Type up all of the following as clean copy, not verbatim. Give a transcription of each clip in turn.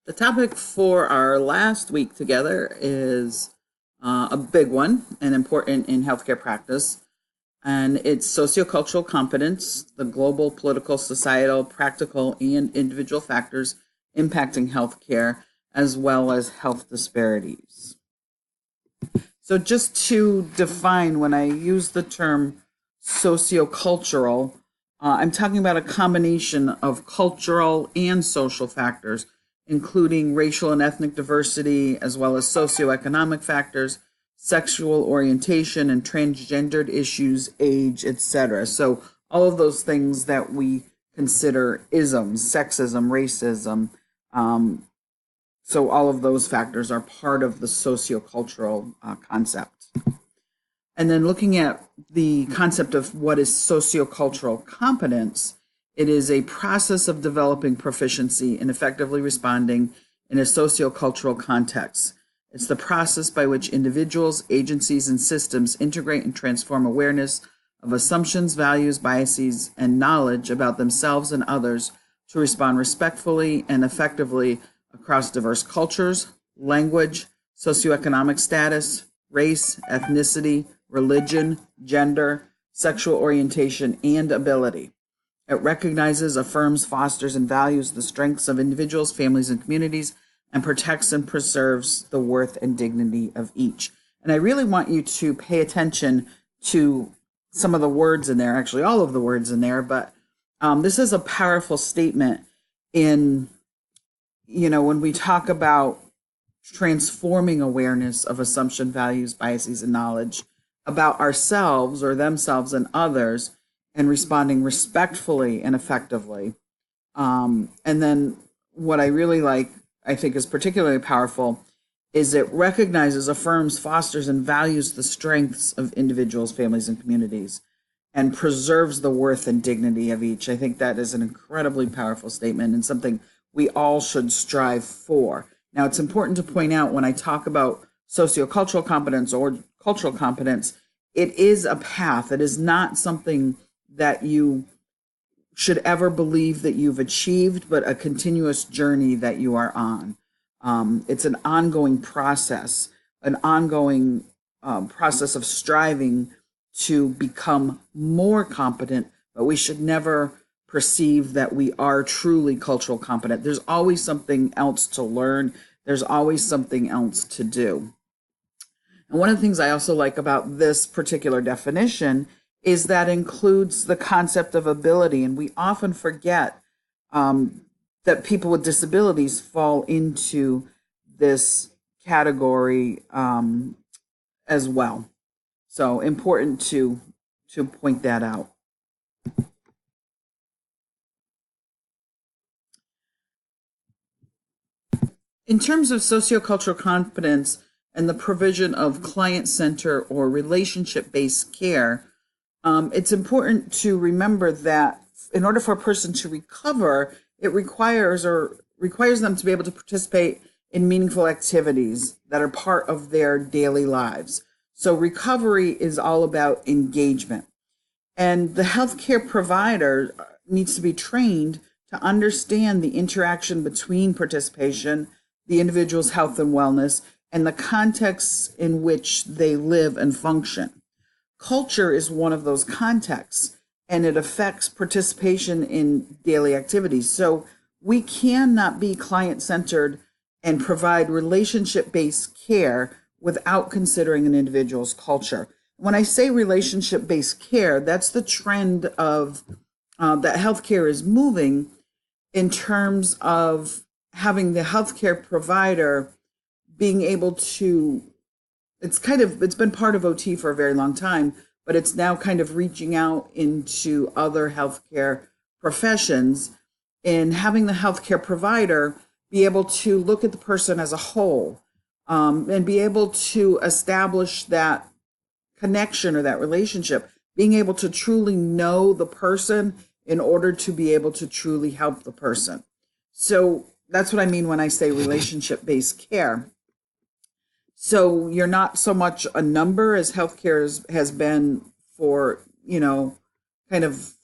The topic for our last week together is a big one and important in healthcare practice, and it's sociocultural competence, the global, political, societal, practical, and individual factors impacting healthcare, as well as health disparities. So, just to define, when I use the term sociocultural, I'm talking about a combination of cultural and social factors, including racial and ethnic diversity, as well as socioeconomic factors, sexual orientation and transgendered issues, age, etc. So, all of those things that we consider isms, sexism, racism. So, all of those factors are part of the sociocultural concept. And then looking at the concept of what is sociocultural competence, it is a process of developing proficiency in effectively responding in a sociocultural context. It's the process by which individuals, agencies, and systems integrate and transform awareness of assumptions, values, biases, and knowledge about themselves and others to respond respectfully and effectively across diverse cultures, language, socioeconomic status, race, ethnicity, religion, gender, sexual orientation, and ability. It recognizes, affirms, fosters, and values the strengths of individuals, families, and communities, and protects and preserves the worth and dignity of each. And I really want you to pay attention to some of the words in there, actually all of the words in there, but this is a powerful statement in, when we talk about transforming awareness of assumption, values, biases, and knowledge about ourselves or themselves and others, and responding respectfully and effectively. And then what I really like, I think is particularly powerful, is it recognizes, affirms, fosters, and values the strengths of individuals, families, and communities, and preserves the worth and dignity of each. I think that is an incredibly powerful statement and something we all should strive for. Now, it's important to point out when I talk about sociocultural competence or cultural competence, it is a path. It is not something that you should ever believe that you've achieved, but a continuous journey that you are on. It's an ongoing process, an ongoing process of striving to become more competent, but we should never perceive that we are truly cultural competent. There's always something else to learn. There's always something else to do. And one of the things I also like about this particular definition is that includes the concept of ability. And we often forget that people with disabilities fall into this category as well. So important to point that out. In terms of sociocultural competence and the provision of client-centered or relationship-based care, it's important to remember that in order for a person to recover, it requires them to be able to participate in meaningful activities that are part of their daily lives. So recovery is all about engagement. And the healthcare provider needs to be trained to understand the interaction between participation, the individual's health and wellness, and the contexts in which they live and function. Culture is one of those contexts, and it affects participation in daily activities. So we cannot be client-centered and provide relationship-based care without considering an individual's culture. When I say relationship-based care, that's the trend of that healthcare is moving in terms of having the healthcare provider being able to, it's been part of OT for a very long time, but it's now kind of reaching out into other healthcare professions and having the healthcare provider be able to look at the person as a whole and be able to establish that connection or that relationship, being able to truly know the person in order to be able to truly help the person. So that's what I mean when I say relationship-based care. So you're not so much a number as healthcare has been for, kind of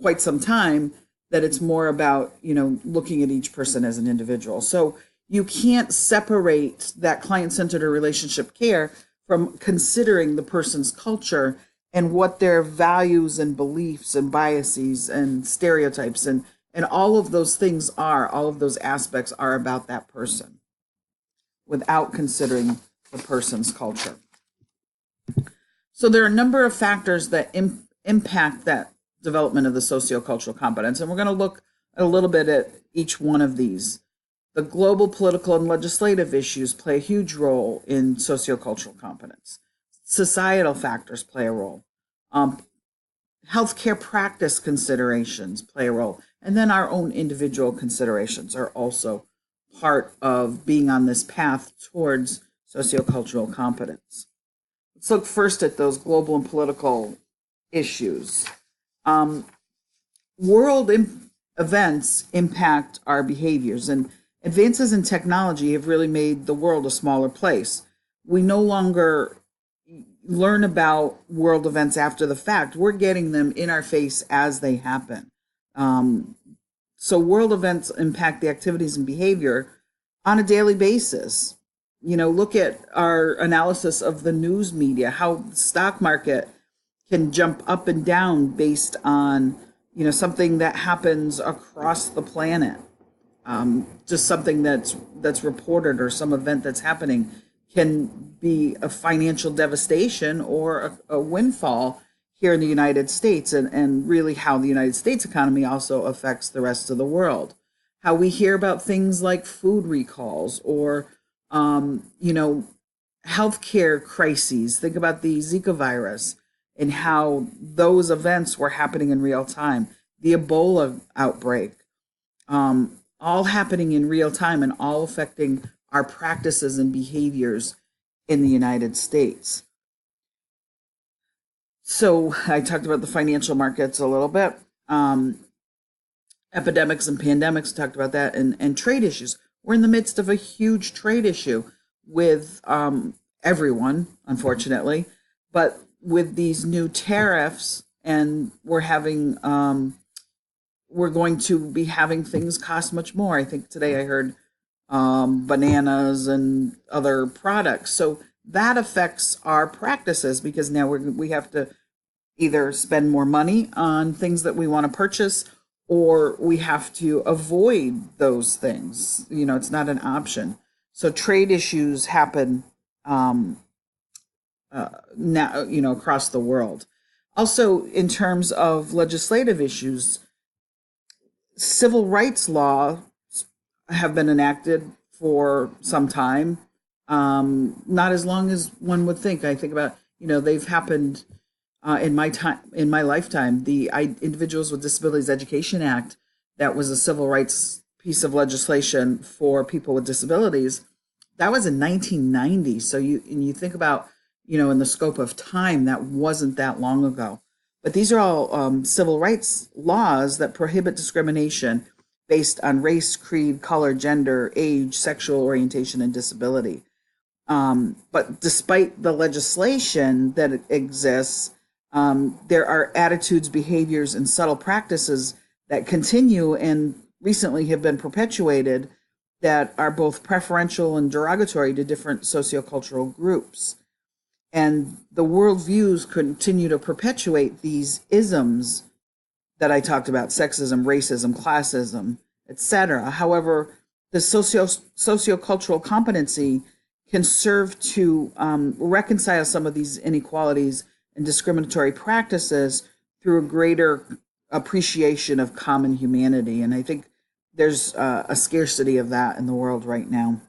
quite some time, that it's more about, looking at each person as an individual. So you can't separate that client-centered or relationship care from considering the person's culture and what their values and beliefs and biases and stereotypes and all of those things are, all of those aspects are about that person without considering the person's culture. So there are a number of factors that impact that development of the sociocultural competence, and we're going to look a little bit at each one of these. The global political and legislative issues play a huge role in sociocultural competence. Societal factors play a role. Healthcare practice considerations play a role. And then our own individual considerations are also part of being on this path towards sociocultural competence. Let's look first at those global and political issues. World events impact our behaviors, and advances in technology have really made the world a smaller place. We no longer learn about world events after the fact. We're getting them in our face as they happen. So world events impact the activities and behavior on a daily basis. You know, look at our analysis of the news media, how the stock market can jump up and down based on, you know, something that happens across the planet. Just something that's reported or some event that's happening can be a financial devastation or a windfall here in the United States, and really how the United States economy also affects the rest of the world. How we hear about things like food recalls or, you know, healthcare crises. Think about the Zika virus and how those events were happening in real time. The Ebola outbreak, all happening in real time and all affecting our practices and behaviors in the United States. So I talked about the financial markets a little bit. Epidemics and pandemics, talked about that, and trade issues. We're in the midst of a huge trade issue with everyone, unfortunately, but with these new tariffs, and we're going to be having things cost much more. I think today I heard bananas and other products. So that affects our practices because now we have to either spend more money on things that we want to purchase, or we have to avoid those things. You know, it's not an option. So trade issues happen now, you know, across the world. Also, in terms of legislative issues, civil rights laws have been enacted for some time, not as long as one would think. I think about, you know, they've happened in my lifetime. The Individuals with Disabilities Education Act, that was a civil rights piece of legislation for people with disabilities. That was in 1990. So you think about, you know, in the scope of time, that wasn't that long ago. But these are all civil rights laws that prohibit discrimination based on race, creed, color, gender, age, sexual orientation, and disability. But despite the legislation that exists, there are attitudes, behaviors, and subtle practices that continue and recently have been perpetuated that are both preferential and derogatory to different sociocultural groups. And the worldviews continue to perpetuate these isms that I talked about: sexism, racism, classism, etc. However, the sociocultural competency can serve to reconcile some of these inequalities and discriminatory practices through a greater appreciation of common humanity. And I think there's a scarcity of that in the world right now.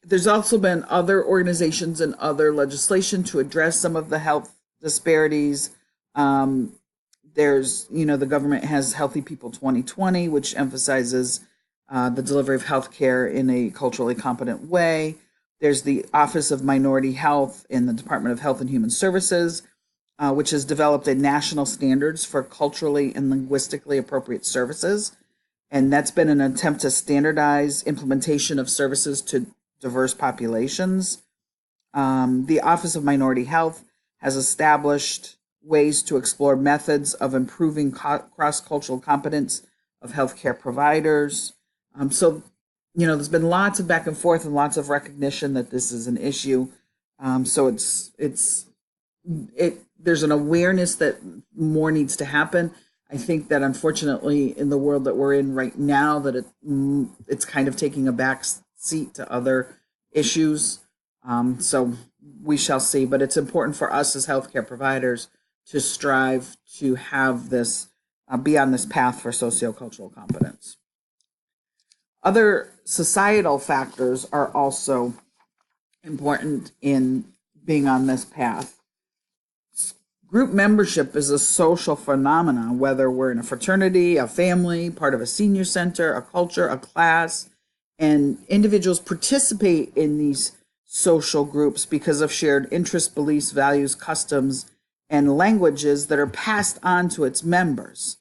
There's also been other organizations and other legislation to address some of the health disparities. There's, you know, the government has Healthy People 2020, which emphasizes the delivery of healthcare in a culturally competent way. There's the Office of Minority Health in the Department of Health and Human Services, which has developed a national standards for culturally and linguistically appropriate services. And that's been an attempt to standardize implementation of services to diverse populations. The Office of Minority Health has established ways to explore methods of improving cross-cultural competence of healthcare providers. So, there's been lots of back and forth and lots of recognition that this is an issue. So there's an awareness that more needs to happen. I think that unfortunately in the world that we're in right now, that it's kind of taking a back seat to other issues. So we shall see, but it's important for us as healthcare providers to strive to have this be on this path for sociocultural competence. Other societal factors are also important in being on this path. Group membership is a social phenomenon, whether we're in a fraternity, a family, part of a senior center, a culture, a class, and individuals participate in these social groups because of shared interests, beliefs, values, customs, and languages that are passed on to its members.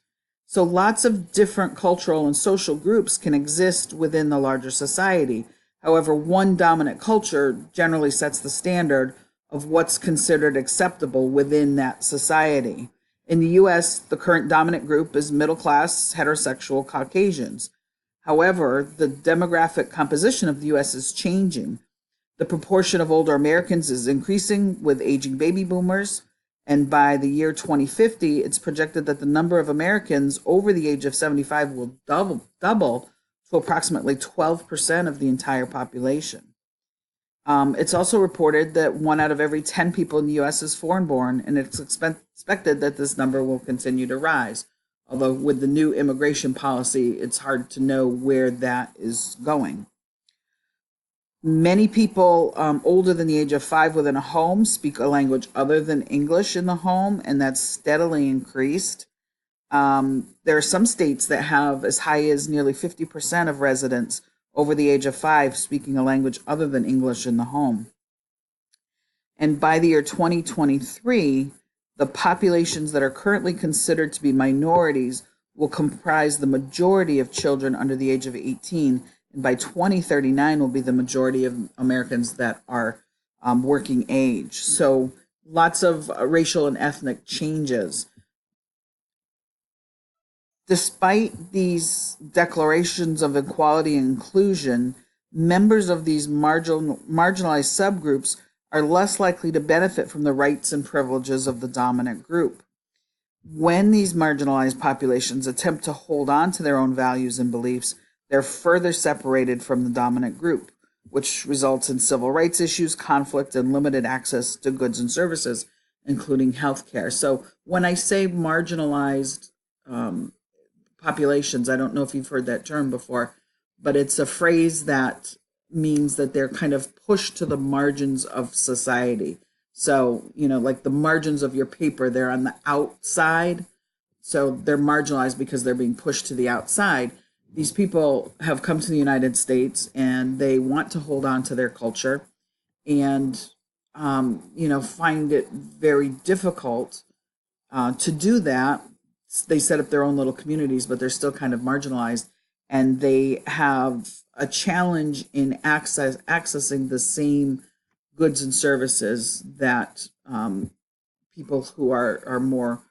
So lots of different cultural and social groups can exist within the larger society. However, one dominant culture generally sets the standard of what's considered acceptable within that society. In the US, the current dominant group is middle class, heterosexual Caucasians. However, the demographic composition of the US is changing. The proportion of older Americans is increasing with aging baby boomers, and by the year 2050, it's projected that the number of Americans over the age of 75 will double to approximately 12% of the entire population. It's also reported that 1 out of every 10 people in the U.S. is foreign-born, and it's expected that this number will continue to rise. Although with the new immigration policy, it's hard to know where that is going. Many people older than the age of 5 within a home speak a language other than English in the home, and that's steadily increased. There are some states that have as high as nearly 50% of residents over the age of 5 speaking a language other than English in the home. And by the year 2023, the populations that are currently considered to be minorities will comprise the majority of children under the age of 18, and by 2039 will be the majority of Americans that are working age. So lots of racial and ethnic changes. Despite these declarations of equality and inclusion, members of these marginalized subgroups are less likely to benefit from the rights and privileges of the dominant group. When these marginalized populations attempt to hold on to their own values and beliefs, they're further separated from the dominant group, which results in civil rights issues, conflict, and limited access to goods and services, including healthcare. So when I say marginalized populations, I don't know if you've heard that term before, but it's a phrase that means that they're kind of pushed to the margins of society. So, like the margins of your paper, they're on the outside. So they're marginalized because they're being pushed to the outside. These people have come to the United States and they want to hold on to their culture and, find it very difficult to do that. They set up their own little communities, but they're still kind of marginalized, and they have a challenge in accessing the same goods and services that people who are more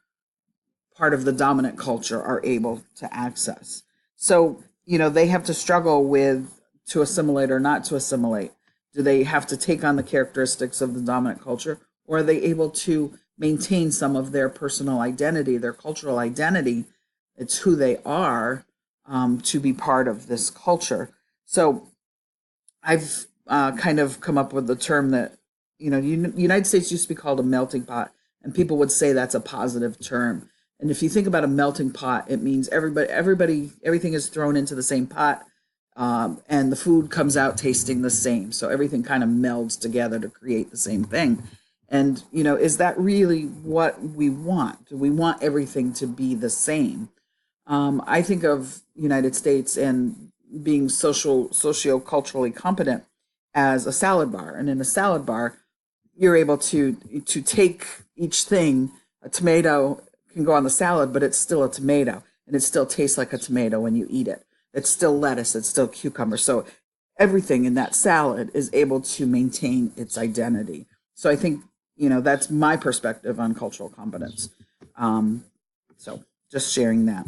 part of the dominant culture are able to access. So, they have to struggle with to assimilate or not to assimilate. Do they have to take on the characteristics of the dominant culture, or are they able to maintain some of their personal identity, their cultural identity? It's who they are to be part of this culture. So I've kind of come up with the term that, the United States used to be called a melting pot, and people would say that's a positive term. And if you think about a melting pot, it means everything is thrown into the same pot, and the food comes out tasting the same. So everything kind of melds together to create the same thing. And, is that really what we want? Do we want everything to be the same? I think of United States and being socio-culturally competent as a salad bar. And in a salad bar, you're able to take each thing. A tomato can go on the salad, but it's still a tomato, and it still tastes like a tomato when you eat it. It's still lettuce, it's still cucumber. So everything in that salad is able to maintain its identity. So I think, that's my perspective on cultural competence. So just sharing that.